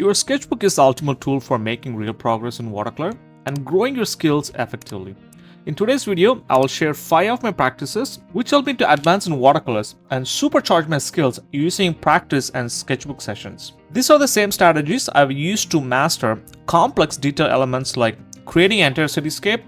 Your sketchbook is the ultimate tool for making real progress in watercolor and growing your skills effectively. In today's video, I will share 5 of my practices which help me to advance in watercolors and supercharge my skills using practice and sketchbook sessions. These are the same strategies I've used to master complex detail elements like creating an entire cityscape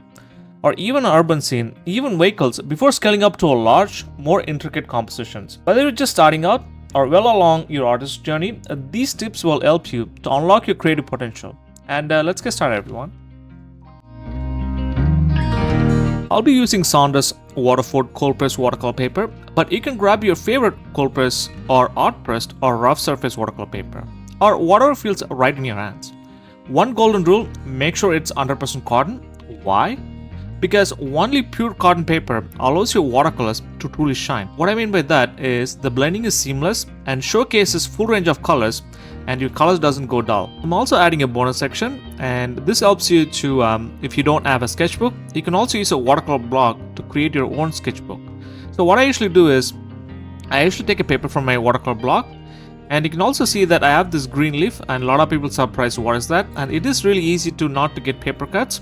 or even an urban scene, even vehicles, before scaling up to a large, more intricate compositions. Whether you're just starting out or well along your artist journey, these tips will help you to unlock your creative potential. And let's get started, everyone. I'll be using Saunders Waterford cold press watercolor paper, but you can grab your favorite cold press or art pressed or rough surface watercolor paper, or whatever feels right in your hands. One golden rule: make sure it's 100% cotton. Why? Because only pure cotton paper allows your watercolors to truly shine. What I mean by that is the blending is seamless and showcases full range of colors, and your colors doesn't go dull. I'm also adding a bonus section, and this helps you to, if you don't have a sketchbook, you can also use a watercolor block to create your own sketchbook. So what I usually do is, I usually take a paper from my watercolor block, and you can also see that I have this green leaf, and a lot of people are surprised what is that, and it is really easy to not to get paper cuts.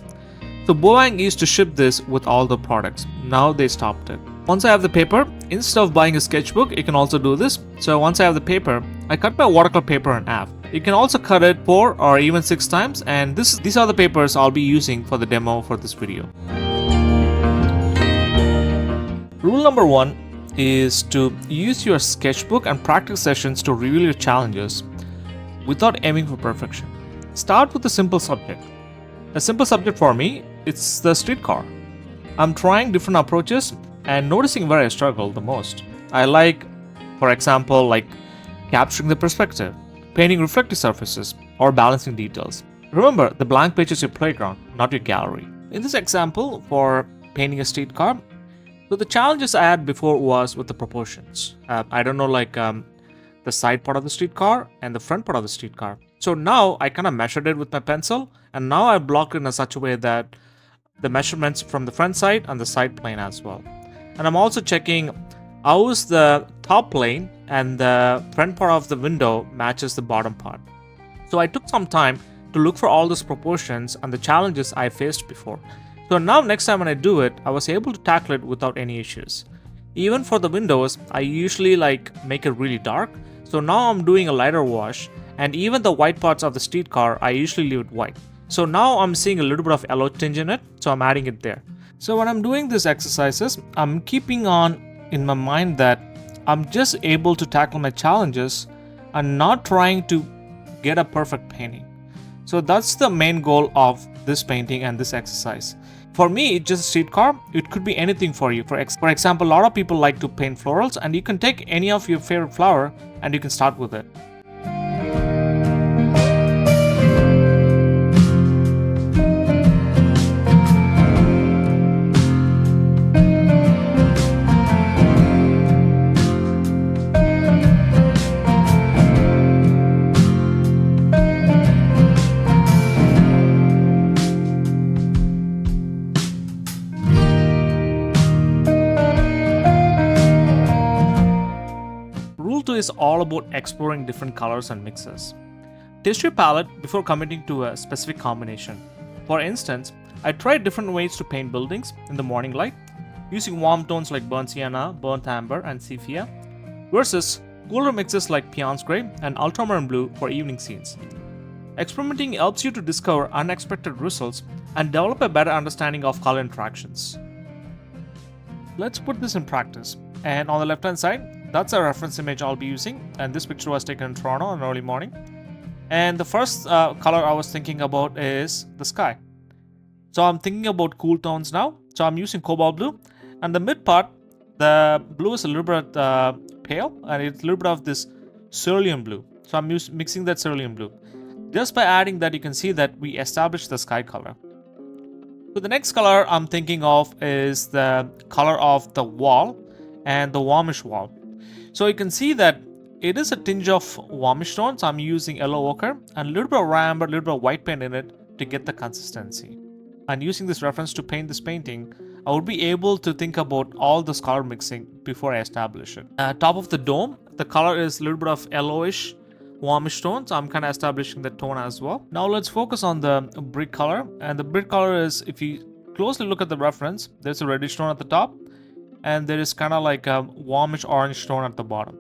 So Boeing used to ship this with all the products. Now they stopped it. Once I have the paper, instead of buying a sketchbook, you can also do this. So once I have the paper, I cut my watercolor paper in half. You can also cut it 4 or even 6 times, and these are the papers I'll be using for the demo for this video. Rule number 1 is to use your sketchbook and practice sessions to reveal your challenges without aiming for perfection. Start with a simple subject. A simple subject for me, it's the streetcar. I'm trying different approaches and noticing where I struggle the most. I like, for example, capturing the perspective, painting reflective surfaces, or balancing details. Remember, the blank page is your playground, not your gallery. In this example, for painting a streetcar, so the challenges I had before was with the proportions. I don't know, the side part of the streetcar and the front part of the streetcar. So now I kind of measured it with my pencil, and now I blocked it in such a way that the measurements from the front side and the side plane as well. And I'm also checking how is the top plane and the front part of the window matches the bottom part. So I took some time to look for all those proportions and the challenges I faced before. So now next time when I do it, I was able to tackle it without any issues. Even for the windows, I usually make it really dark. So now I'm doing a lighter wash, and even the white parts of the streetcar, I usually leave it white. So now I'm seeing a little bit of yellow tinge in it, so I'm adding it there. So when I'm doing these exercises, I'm keeping on in my mind that I'm just able to tackle my challenges and not trying to get a perfect painting. So that's the main goal of this painting and this exercise. For me, it's just a streetcar. It could be anything for you. For example, a lot of people like to paint florals, and you can take any of your favorite flower and you can start with it. Rule 2 is all about exploring different colors and mixes. Test your palette before committing to a specific combination. For instance, I tried different ways to paint buildings in the morning light, using warm tones like burnt sienna, burnt amber, and sepia, versus cooler mixes like Pion's Grey and ultramarine blue for evening scenes. Experimenting helps you to discover unexpected results and develop a better understanding of color interactions. Let's put this in practice. And on the left hand side, that's a reference image I'll be using, and this picture was taken in Toronto in early morning. And the first color I was thinking about is the sky. So I'm thinking about cool tones now. So I'm using cobalt blue, and the mid part, the blue is a little bit pale, and it's a little bit of this cerulean blue. So I'm mixing that cerulean blue. Just by adding that, you can see that we established the sky color. So the next color I'm thinking of is the color of the wall and the warmish wall. So you can see that it is a tinge of warmish tones. I'm using yellow ochre and a little bit of amber, a little bit of white paint in it to get the consistency. And using this reference to paint this painting, I would be able to think about all this color mixing before I establish it. Top of the dome, the color is a little bit of yellowish, warmish tones. I'm kind of establishing the tone as well. Now let's focus on the brick color. And the brick color is, if you closely look at the reference, there's a reddish tone at the top, and there is kind of like a warmish orange tone at the bottom.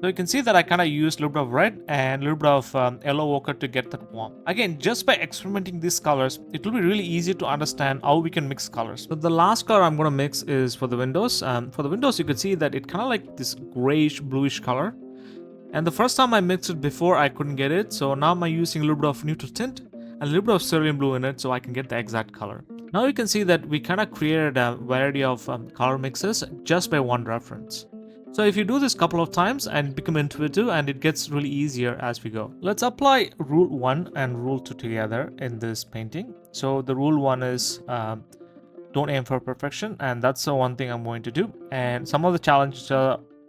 So you can see that I kind of used a little bit of red and a little bit of yellow ochre to get that warm. Again, just by experimenting these colors, it will be really easy to understand how we can mix colors. So the last color I'm going to mix is for the windows. For the windows, you could see that it kind of like this grayish bluish color. And the first time I mixed it before, I couldn't get it. So now I'm using a little bit of neutral tint and a little bit of cerulean blue in it so I can get the exact color. Now you can see that we kind of created a variety of color mixes just by one reference. So if you do this a couple of times and become intuitive, and it gets really easier as we go. Let's apply rule 1 and rule 2 together in this painting. So the rule 1 is don't aim for perfection, and that's the one thing I'm going to do. And some of the challenges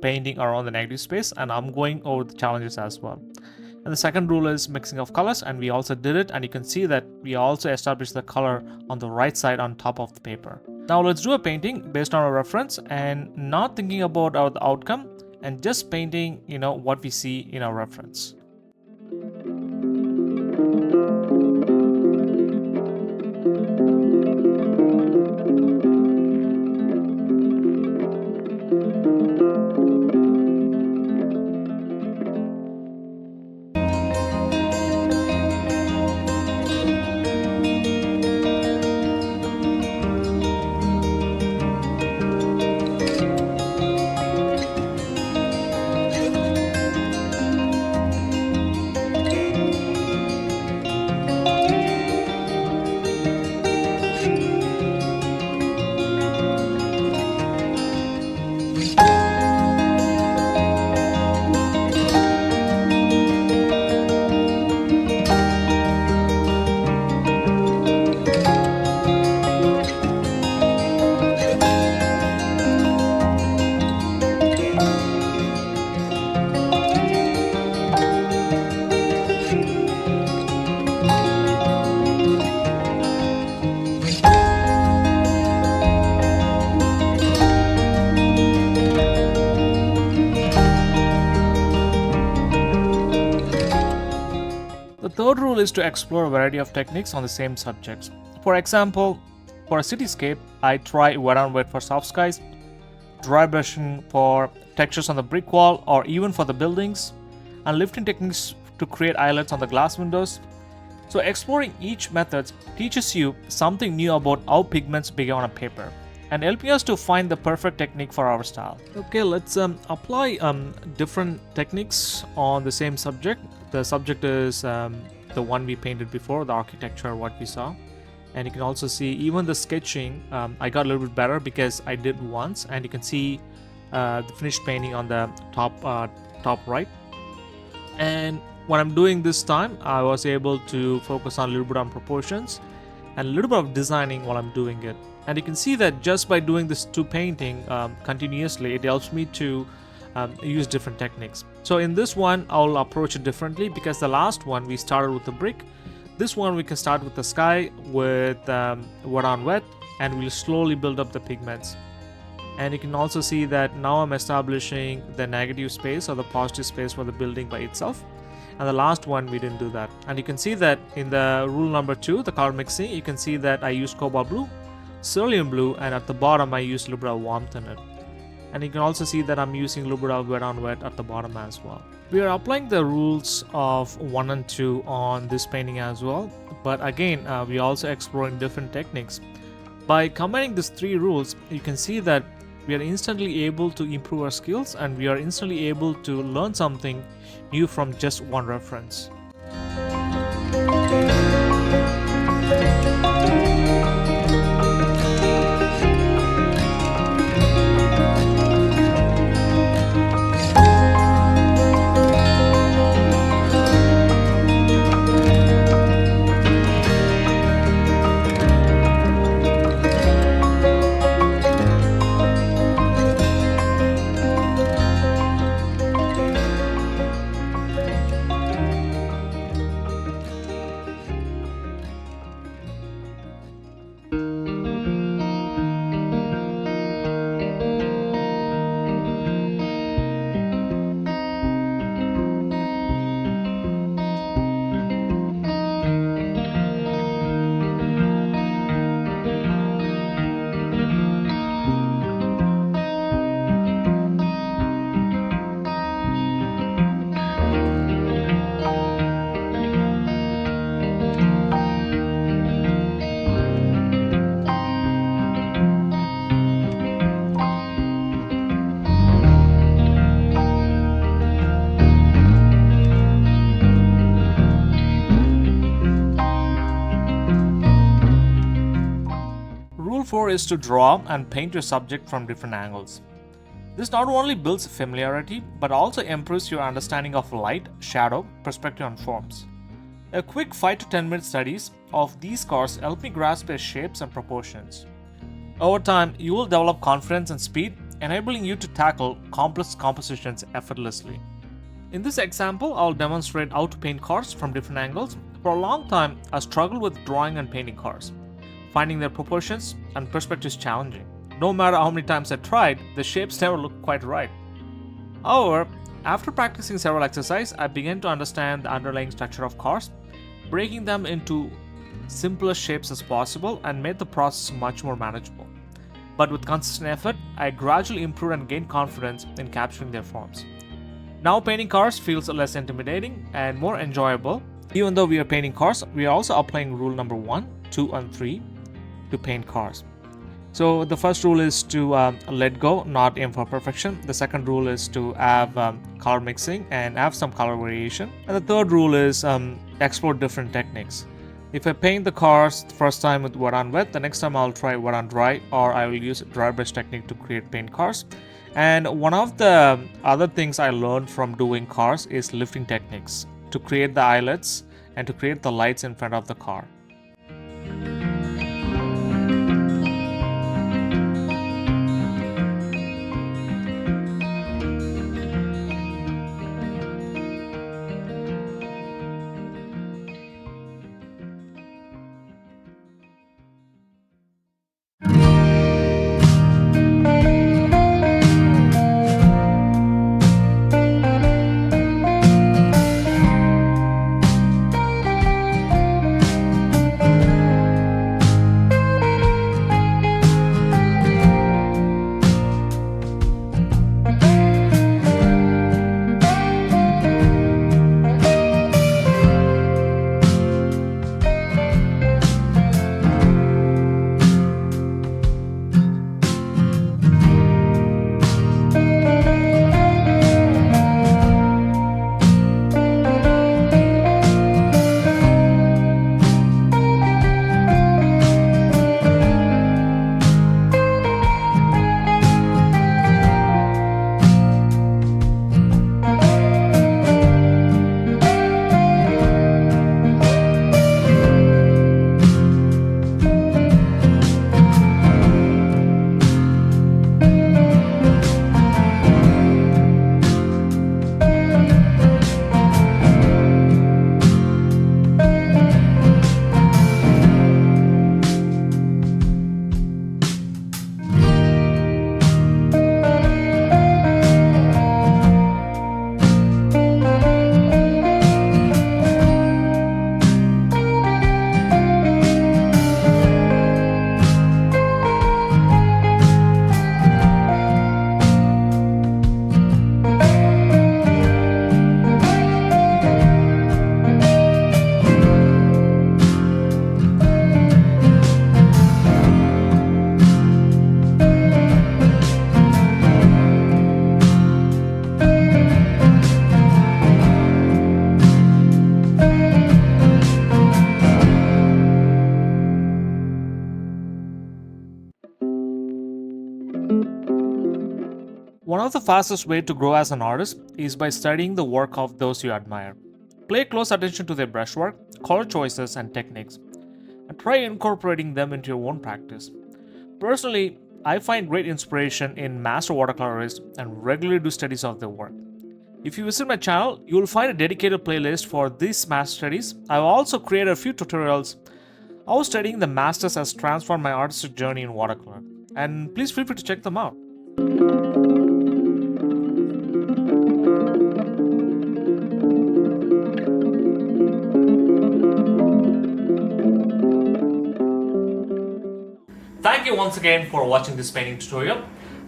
painting are on the negative space, and I'm going over the challenges as well. And the second rule is mixing of colors, and we also did it, and you can see that we also established the color on the right side on top of the paper. Now let's do a painting based on our reference and not thinking about the outcome, and just painting, what we see in our reference. The third rule is to explore a variety of techniques on the same subjects. For example, for a cityscape, I try wet on wet for soft skies, dry brushing for textures on the brick wall or even for the buildings, and lifting techniques to create eyelets on the glass windows. So exploring each method teaches you something new about how pigments begin on a paper, and helping us to find the perfect technique for our style. Okay, let's apply different techniques on the same subject. The subject is the one we painted before, the architecture, what we saw. And you can also see even the sketching, I got a little bit better because I did once, and you can see the finished painting on the top right. And what I'm doing this time, I was able to focus on a little bit on proportions and a little bit of designing while I'm doing it. And you can see that just by doing this two painting continuously, it helps me to use different techniques. So in this one, I'll approach it differently because the last one we started with the brick. This one we can start with the sky with wet on wet, and we'll slowly build up the pigments. And you can also see that now I'm establishing the negative space or the positive space for the building by itself. And the last one we didn't do that. And you can see that in the rule number 2, the color mixing, you can see that I used cobalt blue, cerulean blue, and at the bottom I used a little bit of warmth in it. And you can also see that I'm using a little bit of wet on wet at the bottom as well. We are applying the rules of 1 and 2 on this painting as well, but again we are also exploring different techniques. By combining these 3 rules, you can see that we are instantly able to improve our skills, and we are instantly able to learn something new from just one reference. Rule 4 is to draw and paint your subject from different angles. This not only builds familiarity but also improves your understanding of light, shadow, perspective, and forms. A quick 5 to 10 minute studies of these cars help me grasp their shapes and proportions. Over time, you will develop confidence and speed, enabling you to tackle complex compositions effortlessly. In this example, I'll demonstrate how to paint cars from different angles. For a long time, I struggled with drawing and painting cars. Finding their proportions and perspectives challenging. No matter how many times I tried, the shapes never looked quite right. However, after practicing several exercises, I began to understand the underlying structure of cars, breaking them into simplest shapes as possible, and made the process much more manageable. But with consistent effort, I gradually improved and gained confidence in capturing their forms. Now painting cars feels less intimidating and more enjoyable. Even though we are painting cars, we are also applying rule number 1, 2, and 3 to paint cars. So the first rule is to let go, not aim for perfection. The second rule is to have color mixing and have some color variation. And the third rule is explore different techniques. If I paint the cars the first time with wet on wet, the next time I'll try wet on dry, or I will use dry brush technique to create paint cars. And one of the other things I learned from doing cars is lifting techniques to create the eyelets and to create the lights in front of the car. One of the fastest ways to grow as an artist is by studying the work of those you admire. Pay close attention to their brushwork, color choices, and techniques, and try incorporating them into your own practice. Personally, I find great inspiration in master watercolorists and regularly do studies of their work. If you visit my channel, you will find a dedicated playlist for these master studies. I've also created a few tutorials how studying the masters has transformed my artistic journey in watercolor, and please feel free to check them out. Thank you once again for watching this painting tutorial.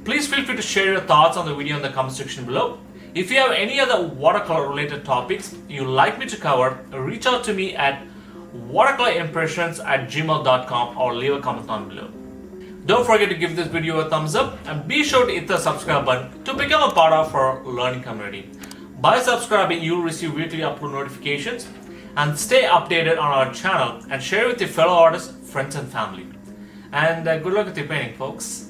Please feel free to share your thoughts on the video in the comment section below. If you have any other watercolor related topics you'd like me to cover, reach out to me at watercolorimpressions@gmail.com or leave a comment down below. Don't forget to give this video a thumbs up and be sure to hit the subscribe button to become a part of our learning community. By subscribing, you'll receive weekly upload notifications and stay updated on our channel and share with your fellow artists, friends and family. And good luck with your painting, folks.